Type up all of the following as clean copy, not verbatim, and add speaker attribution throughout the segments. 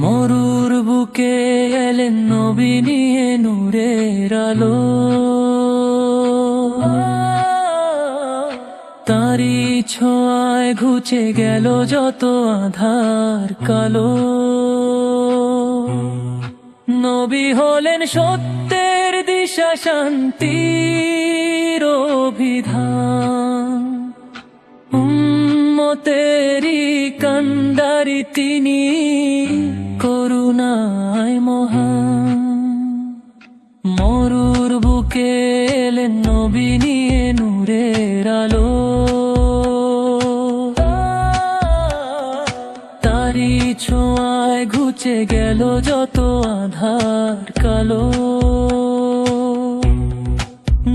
Speaker 1: মরুর বুকে এলেন নবী নিয়ে নূরের আলো, তারি ছোঁয়ায় ঘুচে গেল যত আধার কালো। নবী হলেন সত্যের দিশা, শান্তির অভিধান, উম্মতেরি কান্ডারি তিনি, করুণায় মহান। মরুর বুকে এলেন নবী নিয়ে নূরের আলো, তারি ছোঁয়ায় ঘুচে গেল যত আধার কালো।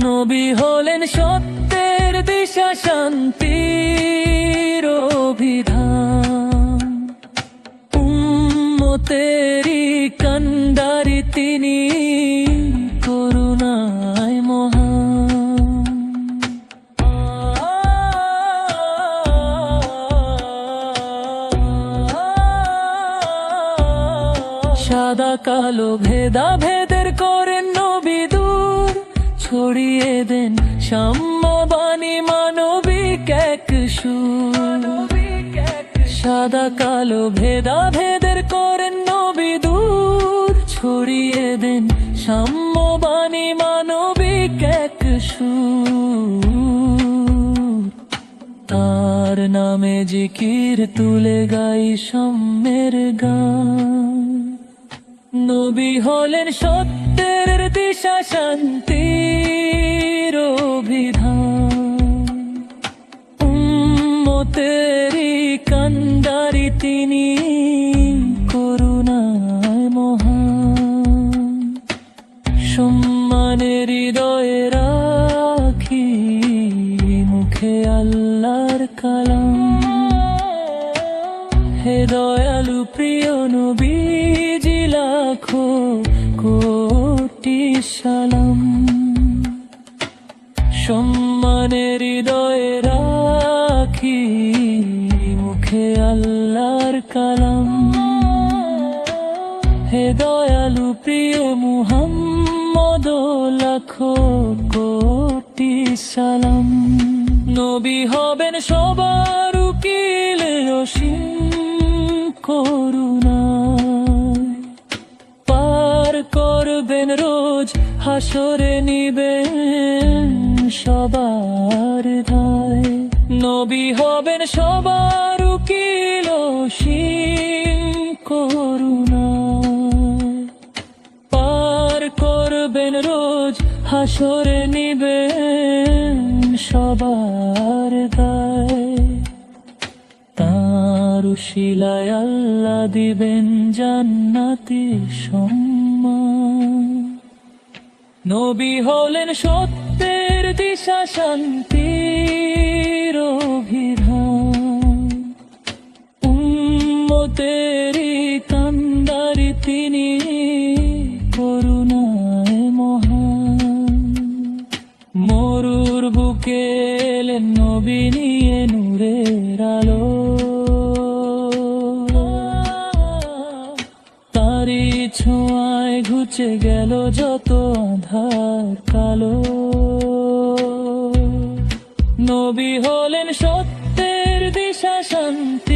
Speaker 1: নবী হলেন সত্যের দিশা, শান্তির অভিধান, উম্মতেরি কান্ডারি তিনি, করুণায় মহান। সাদা কালো ভেদাভেদের করেন নবী দূর, ছড়িয়ে দেন সাম্য বাণী মানবিক এক সুর। সাদা কালো ভেদাভেদের করেন নবী দূর, ছড়িয়ে দেন সাম্য বাণী মানবিক এক সুর। তার নামে জিকির তুলে গাই সাম্যের গান। নবী হলেন সত্যের দিশা, শান্তির অভিধান, উম্মতেরি কান্ডারি তিনি, করুণায় মহান। সম্মানের হৃদয়ে রাখি মুখে আল্লাহর কালাম, হে দয়ালু প্রিয় নবীজি লাখো কোটি সালাম। সম্মানের হৃদয়ে রাখি মুখে আল্লাহর কালাম, হে দয়ালু প্রিয় মুহাম্মদ লাখো কোটি সালাম। নবী হবেন সবার উকিল, অসীম করুণায় পার করবেন রোজ হাসরে, নিবেন সবার দায়। নবী হবেন সবার উকিল, অসীম করুণায় পার করবেন রোজ হাসরে, নিবেন সবার দায়। তার উশিলায় আল্লাহ দিবেন জান্নাতি সম্মান। নবী হলেন সত্যের দিশা, শান্তির অভিধান, উম্মতেরি কান্ডারি তিনি, করুণায় মহান। মরুর বুকে এলেন নবী নিয়ে নূরের আলো, তারি ছোঁয়ায় ঘুচে গেল যত আধার কালো। নবী হলেন সত্যের দিশা, শান্তি